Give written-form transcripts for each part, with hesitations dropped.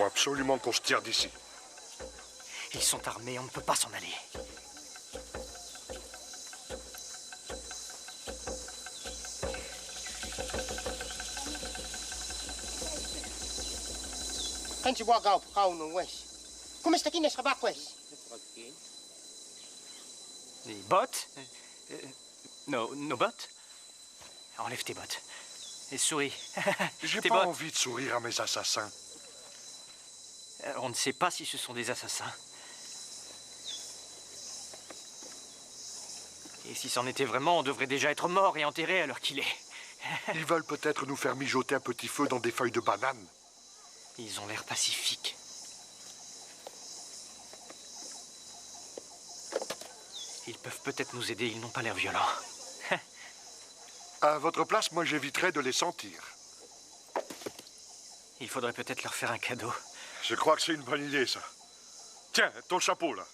Faut absolument qu'on se tire d'ici. Ils sont armés, on ne peut pas s'en aller. Antes de bogar o carro no West. Como está aqui nesse rabaco, West? Des bottes nos bottes. Enlève tes bottes. Et souris. J'ai Tes pas bottes. envie de sourire à mes assassins. On ne sait pas si ce sont des assassins. Et si c'en était vraiment, on devrait déjà être mort et enterré à l'heure qu'il est. Ils veulent peut-être nous faire mijoter un petit feu dans des feuilles de banane. Ils ont l'air pacifiques. Ils peuvent peut-être nous aider, ils n'ont pas l'air violents. À votre place, moi j'éviterais de les sentir. Il faudrait peut-être leur faire un cadeau. Je crois que c'est une bonne idée, ça. Tiens, ton chapeau, là.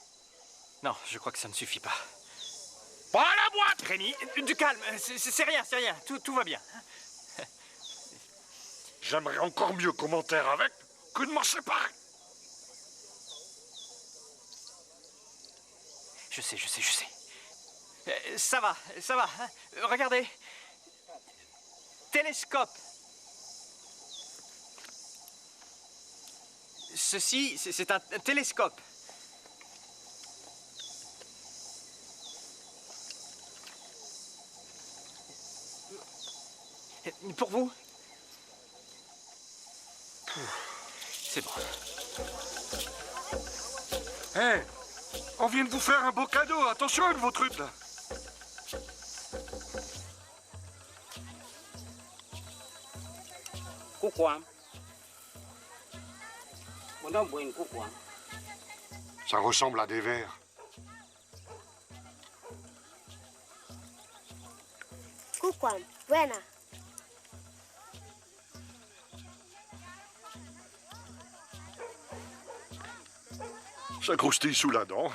Non, je crois que ça ne suffit pas. Pas à la boîte! Rémi, du calme, c'est rien, tout va bien. J'aimerais encore mieux commenter avec que de m'en séparer. Je sais. Ça va. Hein. Regardez. Télescope. Ceci, c'est un télescope. Pour vous. C'est bon. Hé, on vient de vous faire un beau cadeau. Attention avec vos trucs, là. Kukwam. Mon boire une kukwam. Ça ressemble à des vers. Kukwam, buena. Ça croustille sous la dent.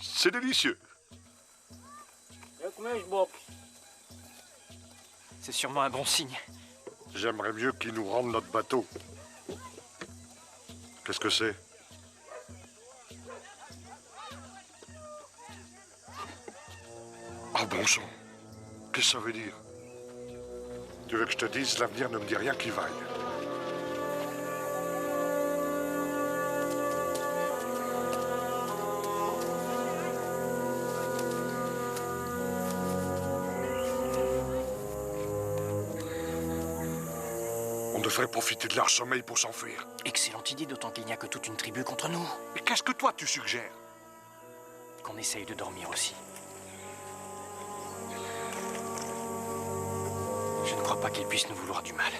C'est délicieux. C'est sûrement un bon signe. J'aimerais mieux qu'ils nous rendent notre bateau. Qu'est-ce que c'est? Ah bon sang. Qu'est-ce que ça veut dire? Tu veux que je te dise, l'avenir ne me dit rien qui vaille. On devrait profiter de leur sommeil pour s'enfuir. Excellente idée, d'autant qu'il n'y a que toute une tribu contre nous. Mais qu'est-ce que toi tu suggères? Qu'on essaye de dormir aussi. Je ne crois pas qu'ils puissent nous vouloir du mal.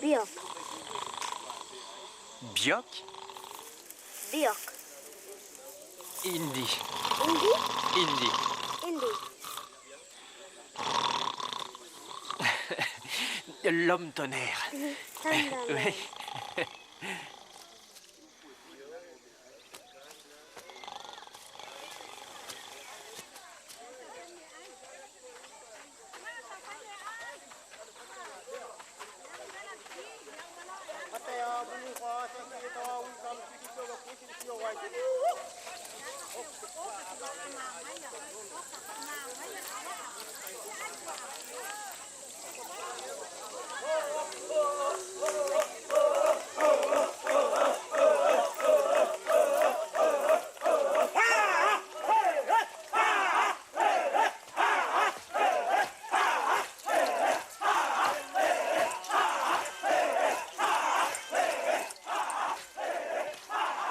Biok. Biok? Biok. Indi. Indi? Indi. Indi. L'homme tonnerre. Oui.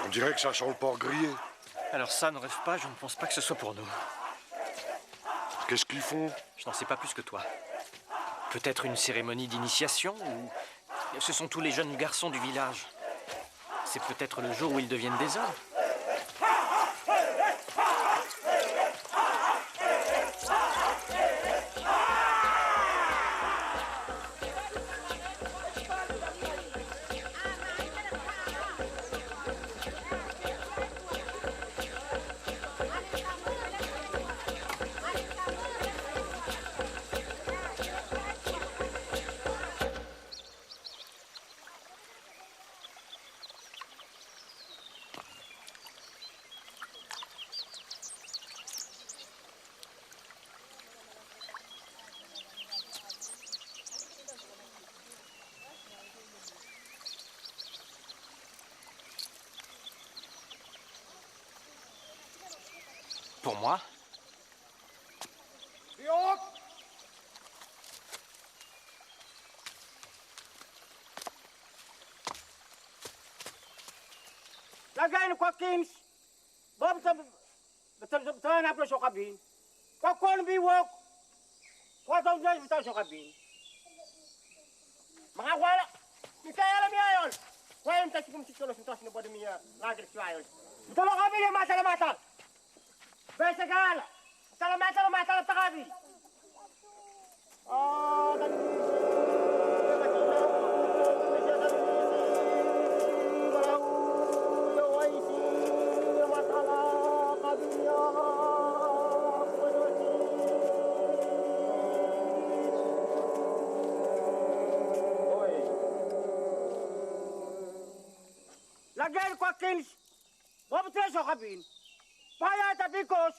On dirait que ça sent le porc grillé. Alors ça, ne rêve pas, je ne pense pas que ce soit pour nous. Qu'est-ce qu'ils font? Je n'en sais pas plus que toi. Peut-être une cérémonie d'initiation ou... Ce sont tous les jeunes garçons du village. C'est peut-être le jour où ils deviennent des hommes. Pour moi, Lagay no Quakins. Bob sa na pro sa kabin. Kakon biwok. Kwatong dyan bitaw sa kabin. Mga wala. Ni kaya alam niya yun. Kaya yung tayo kumsitulo sa tos na bodo niya. Lagay siya yun. Bitulo kami niya masalamatan. Besa kala. Salamatan at takabi. Oh, Lagay ko Quakins. Bob tres sa kabin. Paya tapikos.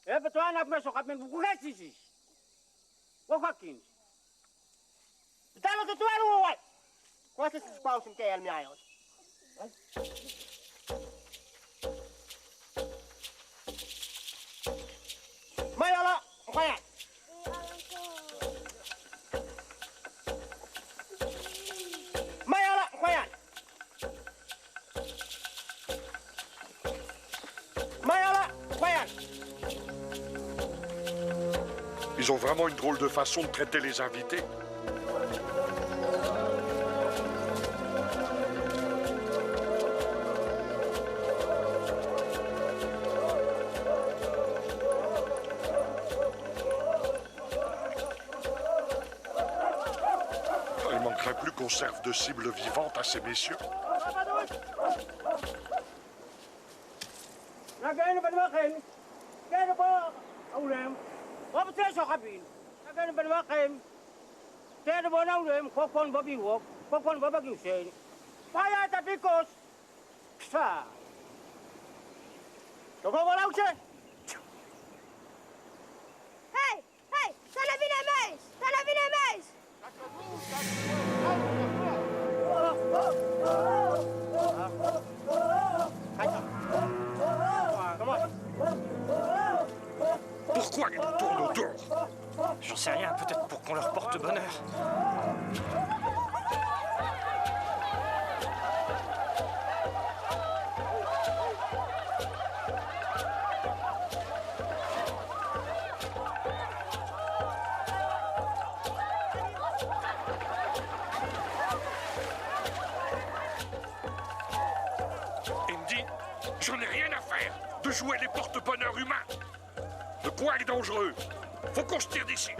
Betul anak masuk kabin bukan sisi. Quakins. Betul tu tuan luai. Kuasa sepau sem KL mi ayot. Mayala, kaya. Mayala, kaya. Mayala, kaya. Ils ont vraiment une drôle de façon de traiter les invités. Il manquerait plus qu'on serve de cible vivante à ces messieurs. Lagay na ba naman kaya na ba ulem? Bob tres sa kabin. Lagay na ba naman kaya na ba na ulem? Kokon ba biwok? Kokon ba bagyusin? Paya tapikos. Sa. Togo wala siya. Hey, hey, sana vinemes! Sana vinemes! Pourquoi ils nous tournent autour? j'en sais rien, peut-être pour qu'on leur porte bonheur. Il me dit, j'en ai rien à faire de jouer les porte-bonheur humains. Le coin est dangereux. Faut qu'on se tire d'ici.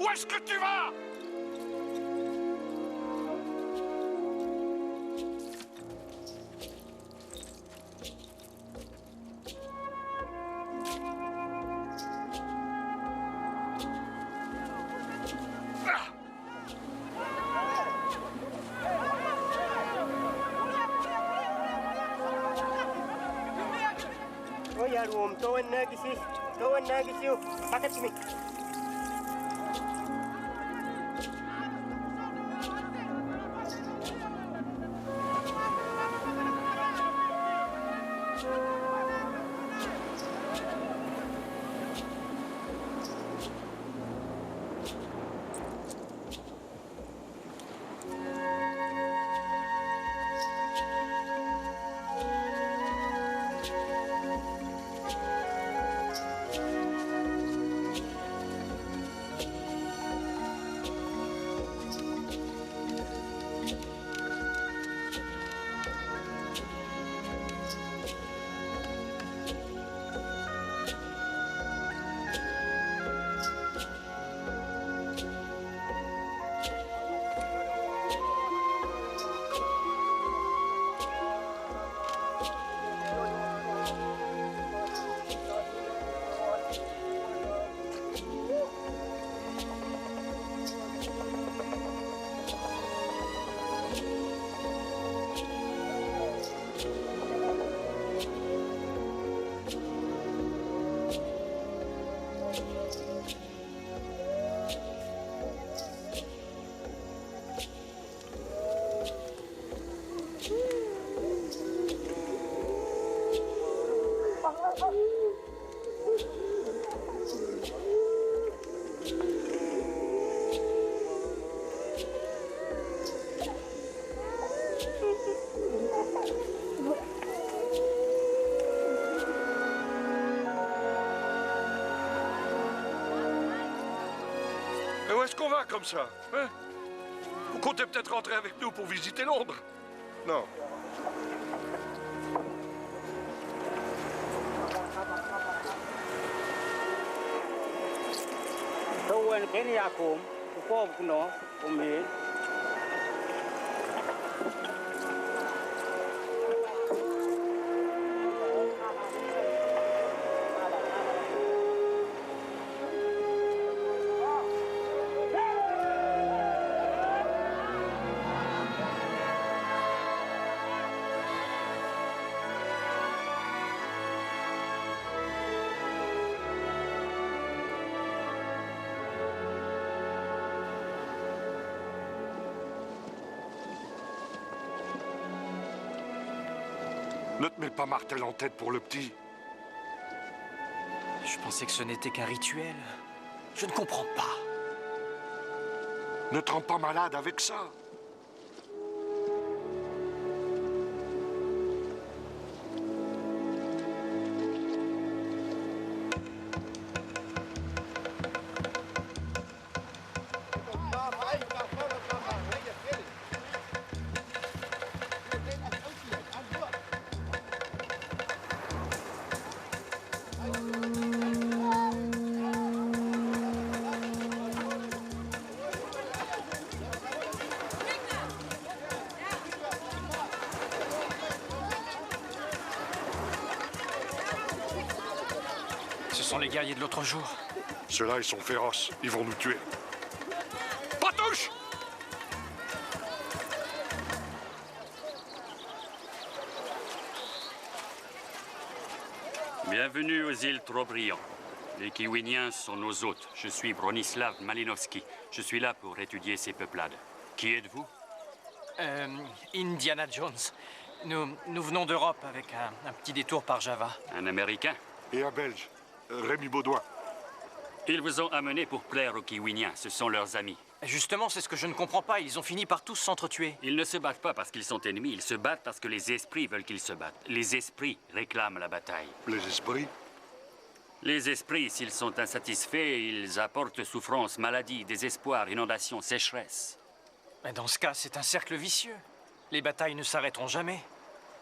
Où est-ce que tu vas? Oh ya ruom to en nagisi paket mi. Et où est-ce qu'on va comme ça, hein? Vous comptez peut-être rentrer avec nous pour visiter Londres? Non. To en Kenya kom, ko kuno, umi. Ne te mets pas martel en tête pour le petit. Je pensais que ce n'était qu'un rituel. Je ne comprends pas. Ne te rends pas malade avec ça. Ce sont les guerriers de l'autre jour. Ceux-là, ils sont féroces. Ils vont nous tuer. Pas touche! Bienvenue aux îles Trobriand. Les Kiwiniens sont nos hôtes. Je suis Bronislav Malinowski. Je suis là pour étudier ces peuplades. Qui êtes-vous? Indiana Jones. Nous venons d'Europe avec un petit détour par Java. Un Américain? Et un Belge, Rémi Baudouin. Ils vous ont amené pour plaire aux Kiwiniens. Ce sont leurs amis. Justement, c'est ce que je ne comprends pas. Ils ont fini par tous s'entretuer. Ils ne se battent pas parce qu'ils sont ennemis. Ils se battent parce que les esprits veulent qu'ils se battent. Les esprits réclament la bataille. Les esprits? Les esprits, s'ils sont insatisfaits, ils apportent souffrance, maladie, désespoir, inondation, sécheresse. Mais dans ce cas, c'est un cercle vicieux. Les batailles ne s'arrêteront jamais.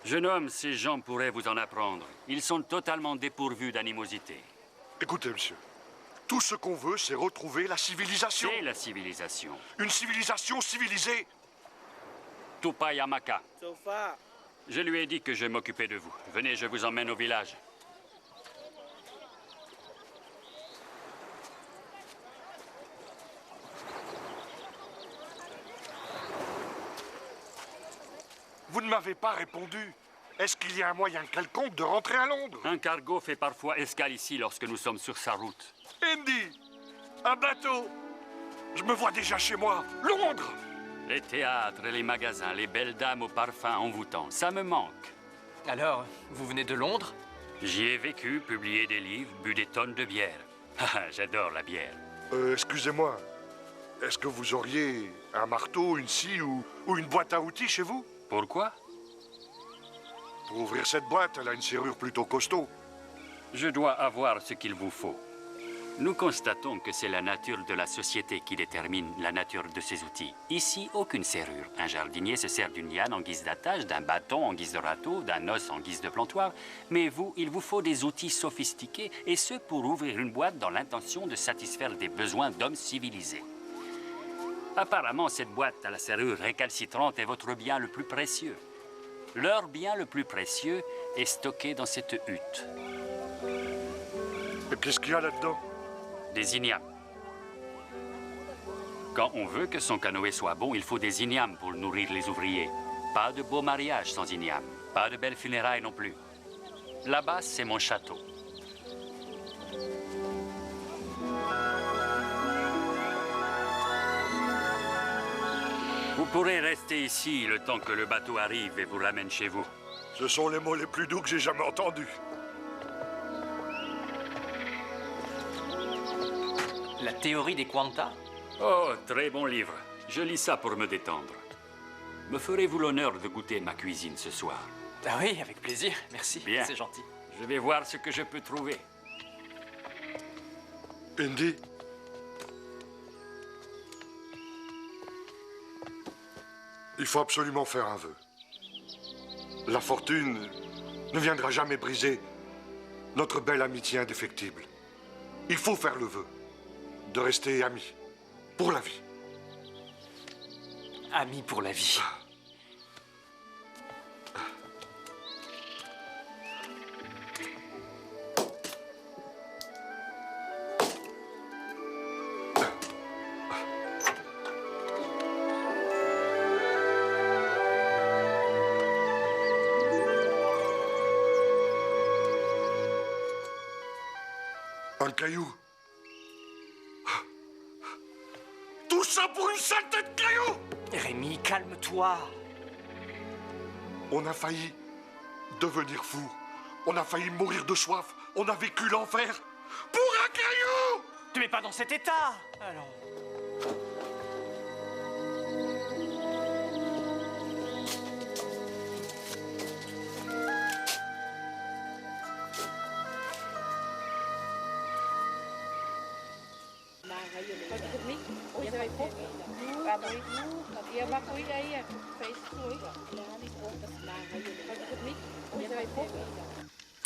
Jeune homme, ces gens pourraient vous en apprendre. Ils sont totalement dépourvus d'animosité. Écoutez, monsieur. Tout ce qu'on veut, c'est retrouver la civilisation. C'est la civilisation. Une civilisation civilisée. Tupai Amaka. Sofa. Je lui ai dit que je m'occupais de vous. Venez, je vous emmène au village. Vous ne m'avez pas répondu. Est-ce qu'il y a un moyen quelconque de rentrer à Londres? Un cargo fait parfois escale ici lorsque nous sommes sur sa route. Andy, un bateau. Je me vois déjà chez moi. Londres. Les théâtres, les magasins, les belles dames aux parfums envoûtants, ça me manque. Alors, vous venez de Londres? J'y ai vécu, publié des livres, bu des tonnes de bière. J'adore la bière. Excusez-moi. Est-ce que vous auriez un marteau, une scie ou une boîte à outils chez vous? Pourquoi? Pour ouvrir cette boîte, elle a une serrure plutôt costaud. Je dois avoir ce qu'il vous faut. Nous constatons que c'est la nature de la société qui détermine la nature de ses outils. Ici, aucune serrure. Un jardinier se sert d'une liane en guise d'attache, d'un bâton en guise de râteau, d'un os en guise de plantoir. Mais vous, il vous faut des outils sophistiqués, et ce pour ouvrir une boîte dans l'intention de satisfaire des besoins d'hommes civilisés. Apparemment, cette boîte à la serrure récalcitrante est votre bien le plus précieux. Leur bien le plus précieux est stocké dans cette hutte. Et qu'est-ce qu'il y a là-dedans? Des ignames. Quand on veut que son canoë soit bon, il faut des ignames pour nourrir les ouvriers. Pas de beau mariage sans ignames. Pas de belles funérailles non plus. Là-bas, c'est mon château. Vous pourrez rester ici le temps que le bateau arrive et vous ramène chez vous. Ce sont les mots les plus doux que j'ai jamais entendus. La théorie des quanta? Oh, très bon livre. Je lis ça pour me détendre. Me ferez-vous l'honneur de goûter ma cuisine ce soir? Ah oui, avec plaisir, merci. Bien. C'est gentil. Je vais voir ce que je peux trouver. Andy? Il faut absolument faire un vœu. La fortune ne viendra jamais briser notre belle amitié indéfectible. Il faut faire le vœu de rester amis pour la vie. Amis pour la vie. Un caillou. Tout ça pour une saleté de caillou! Rémi, calme-toi. On a failli devenir fou. On a failli mourir de soif. On a vécu l'enfer pour un caillou! Tu mets pas dans cet état. Alors.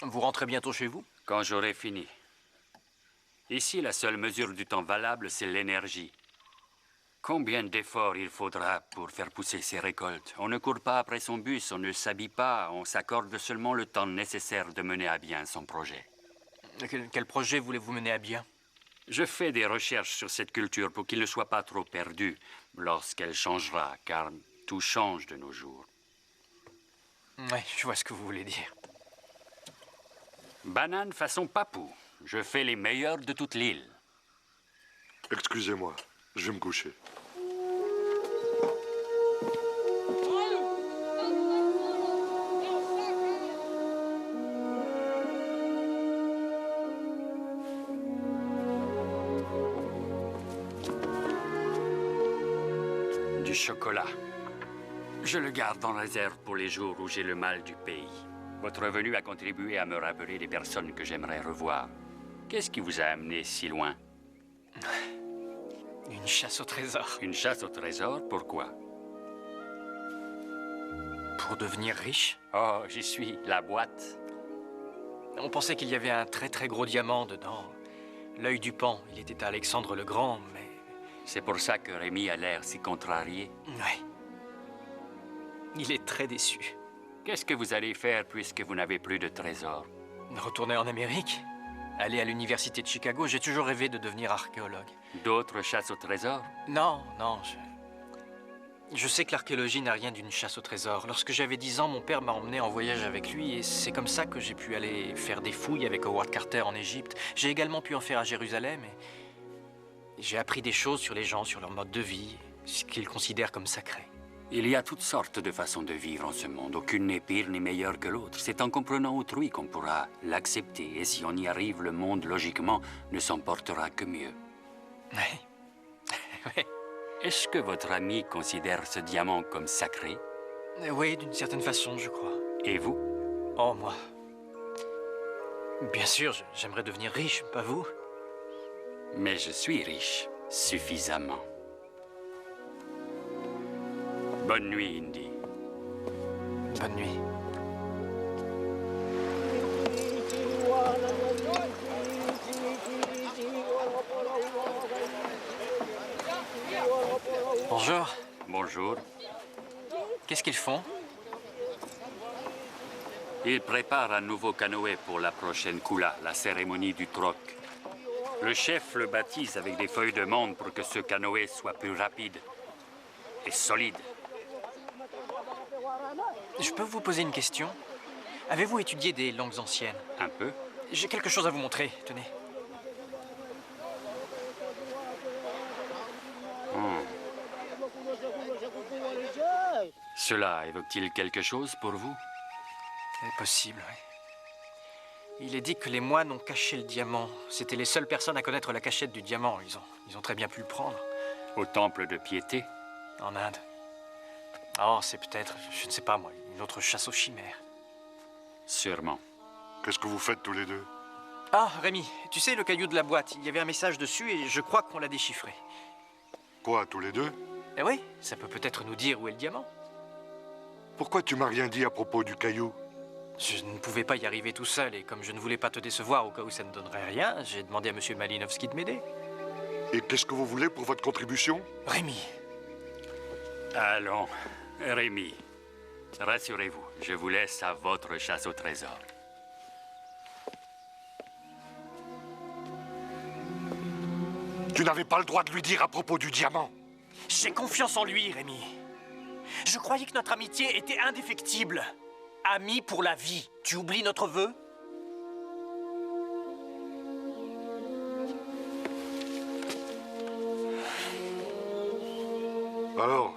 Vous rentrez bientôt chez vous? Quand j'aurai fini. Ici, la seule mesure du temps valable, c'est l'énergie. Combien d'efforts il faudra pour faire pousser ces récoltes? On ne court pas après son bus, on ne s'habille pas, on s'accorde seulement le temps nécessaire de mener à bien son projet. Quel projet voulez-vous mener à bien? Je fais des recherches sur cette culture pour qu'il ne soit pas trop perdu lorsqu'elle changera, car tout change de nos jours. Ouais, je vois ce que vous voulez dire. Banane façon papou. Je fais les meilleurs de toute l'île. Excusez-moi, je vais me coucher. Du chocolat. Je le garde en réserve pour les jours où j'ai le mal du pays. Votre venue a contribué à me rappeler des personnes que j'aimerais revoir. Qu'est-ce qui vous a amené si loin? Une chasse au trésor. Une chasse au trésor? Pourquoi? Pour devenir riche? Oh, j'y suis. La boîte. On pensait qu'il y avait un très très gros diamant dedans. L'œil du Pan, il était à Alexandre le Grand, mais... C'est pour ça que Rémi a l'air si contrarié. Ouais. Il est très déçu. Qu'est-ce que vous allez faire puisque vous n'avez plus de trésor? Retourner en Amérique? Aller à l'université de Chicago? J'ai toujours rêvé de devenir archéologue. D'autres chasses au trésor? Non, non, je sais que l'archéologie n'a rien d'une chasse au trésor. Lorsque j'avais 10 ans, mon père m'a emmené en voyage avec lui et c'est comme ça que j'ai pu aller faire des fouilles avec Howard Carter en Égypte. J'ai également pu en faire à Jérusalem et j'ai appris des choses sur les gens, sur leur mode de vie, ce qu'ils considèrent comme sacré. Il y a toutes sortes de façons de vivre en ce monde. Aucune n'est pire ni meilleure que l'autre. C'est en comprenant autrui qu'on pourra l'accepter. Et si on y arrive, le monde, logiquement, ne s'en portera que mieux. Ouais. Ouais. Est-ce que votre ami considère ce diamant comme sacré? Oui, d'une certaine façon, je crois. Et vous? Oh, moi. Bien sûr, j'aimerais devenir riche, pas vous? Mais je suis riche, suffisamment. Bonne nuit, Indy. Bonne nuit. Bonjour. Bonjour. Qu'est-ce qu'ils font? Ils préparent un nouveau canoë pour la prochaine Kula, la cérémonie du troc. Le chef le baptise avec des feuilles de monde pour que ce canoë soit plus rapide et solide. Je peux vous poser une question? Avez-vous étudié des langues anciennes? Un peu. J'ai quelque chose à vous montrer, tenez. Cela évoque-t-il quelque chose pour vous? C'est possible, oui. Il est dit que les moines ont caché le diamant. C'étaient les seules personnes à connaître la cachette du diamant. Ils ont très bien pu le prendre. Au temple de piété? En Inde. Oh, c'est peut-être, je ne sais pas moi, une autre chasse aux chimères. Sûrement. Qu'est-ce que vous faites tous les deux? Ah, Rémi, tu sais le caillou de la boîte, il y avait un message dessus et je crois qu'on l'a déchiffré. Quoi, tous les deux? Eh oui, ça peut peut-être nous dire où est le diamant. Pourquoi tu m'as rien dit à propos du caillou? Je ne pouvais pas y arriver tout seul et comme je ne voulais pas te décevoir au cas où ça ne donnerait rien, j'ai demandé à M. Malinowski de m'aider. Et qu'est-ce que vous voulez pour votre contribution? Rémi, Allons, Rémi. Rassurez-vous, je vous laisse à votre chasse au trésor. Tu n'avais pas le droit de lui dire à propos du diamant. j'ai confiance en lui, Rémi. Je croyais que notre amitié était indéfectible. Amis pour la vie. Tu oublies notre vœu? Alors,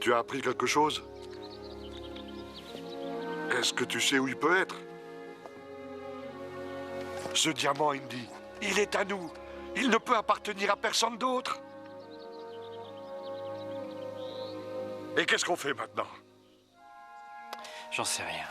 tu as appris quelque chose? Est-ce que tu sais où il peut être? Ce diamant, Indy, il est à nous. Il ne peut appartenir à personne d'autre. Et qu'est-ce qu'on fait maintenant? J'en sais rien.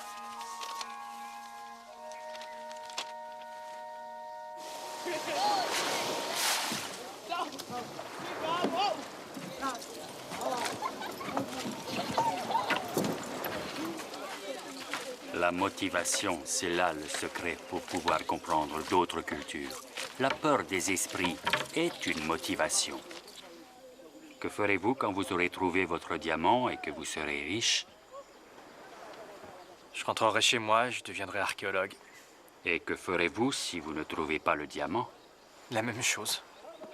La motivation, c'est là le secret pour pouvoir comprendre d'autres cultures. La peur des esprits est une motivation. Que ferez-vous quand vous aurez trouvé votre diamant et que vous serez riche? Je rentrerai chez moi et je deviendrai archéologue. Et que ferez-vous si vous ne trouvez pas le diamant? La même chose.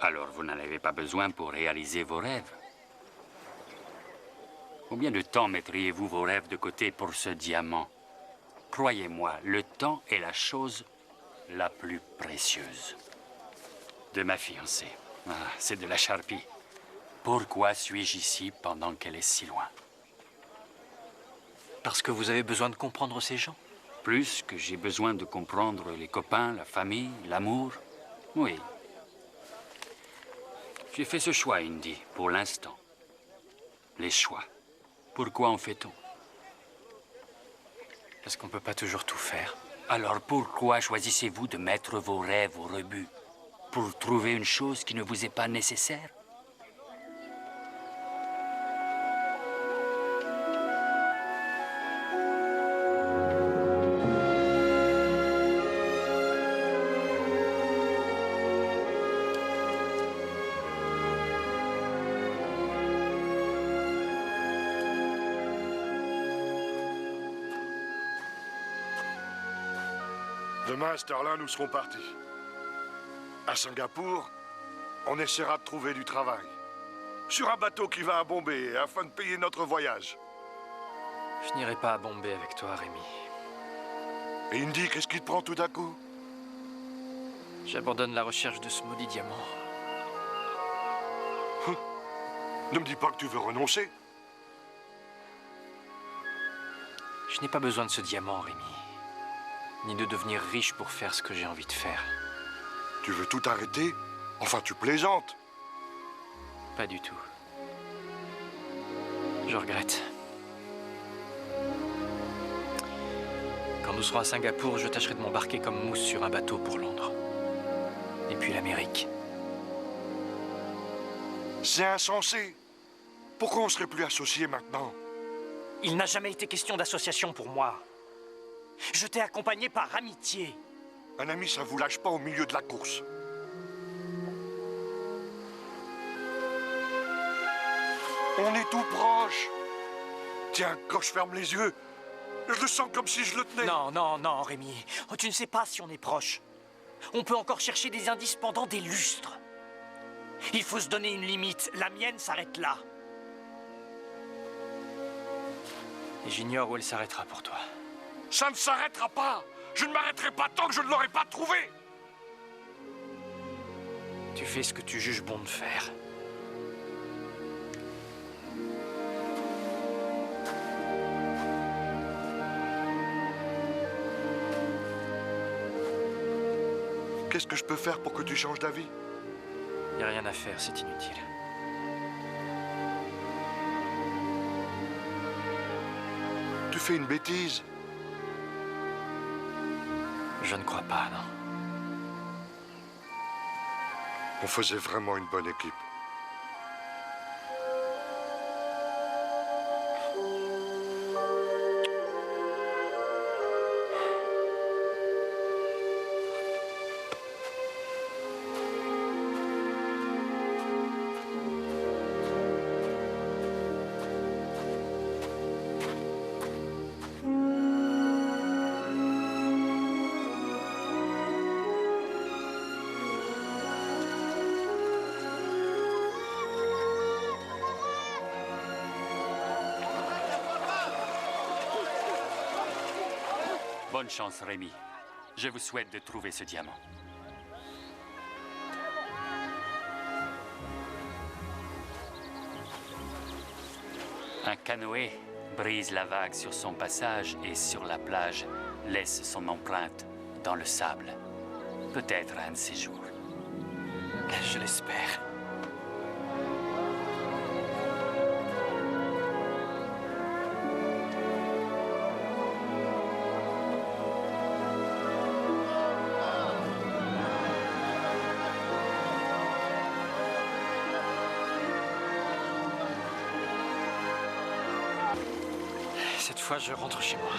Alors vous n'en avez pas besoin pour réaliser vos rêves. Combien de temps mettriez-vous vos rêves de côté pour ce diamant? Croyez-moi, le temps est la chose la plus précieuse. De ma fiancée. Ah, c'est de la charpie. Pourquoi suis-je ici pendant qu'elle est si loin? Parce que vous avez besoin de comprendre ces gens. Plus que j'ai besoin de comprendre les copains, la famille, l'amour. Oui. J'ai fait ce choix, Indy, pour l'instant. Les choix. Pourquoi en fait-on? Parce qu'on ne peut pas toujours tout faire. Alors pourquoi choisissez-vous de mettre vos rêves au rebut? Pour trouver une chose qui ne vous est pas nécessaire? Demain, à cette heure-là, nous serons partis. À Singapour, on essaiera de trouver du travail. Sur un bateau qui va à Bombay, afin de payer notre voyage. Je n'irai pas à Bombay avec toi, Rémi. Et Indy, qu'est-ce qui te prend tout d'un coup? J'abandonne la recherche de ce maudit diamant. Ne me dis pas que tu veux renoncer. Je n'ai pas besoin de ce diamant, Rémi. Ni de devenir riche pour faire ce que j'ai envie de faire. Tu veux tout arrêter? Enfin, tu plaisantes. Pas du tout. Je regrette. Quand nous serons à Singapour, je tâcherai de m'embarquer comme mousse sur un bateau pour Londres. Et puis l'Amérique. C'est insensé. Pourquoi on serait plus associés maintenant? Il n'a jamais été question d'association pour moi. Je t'ai accompagné par amitié. Un ami, ça vous lâche pas au milieu de la course. On est tout proche. Tiens, quand je ferme les yeux, je le sens comme si je le tenais. Non, non, non, Rémi. Oh, tu ne sais pas si on est proche. On peut encore chercher des indices pendant des lustres. Il faut se donner une limite. La mienne s'arrête là. Et j'ignore où elle s'arrêtera pour toi. Ça ne s'arrêtera pas. Je ne m'arrêterai pas tant que je ne l'aurai pas trouvé. Tu fais ce que tu juges bon de faire. Qu'est-ce que je peux faire pour que tu changes d'avis? Il n'y a rien à faire, c'est inutile. Tu fais une bêtise. Je ne crois pas, non. On faisait vraiment une bonne équipe. Bonne chance, Rémi. Je vous souhaite de trouver ce diamant. Un canoë brise la vague sur son passage et sur la plage laisse son empreinte dans le sable. Peut-être un de ces jours. Je l'espère. Cette fois, je rentre chez moi.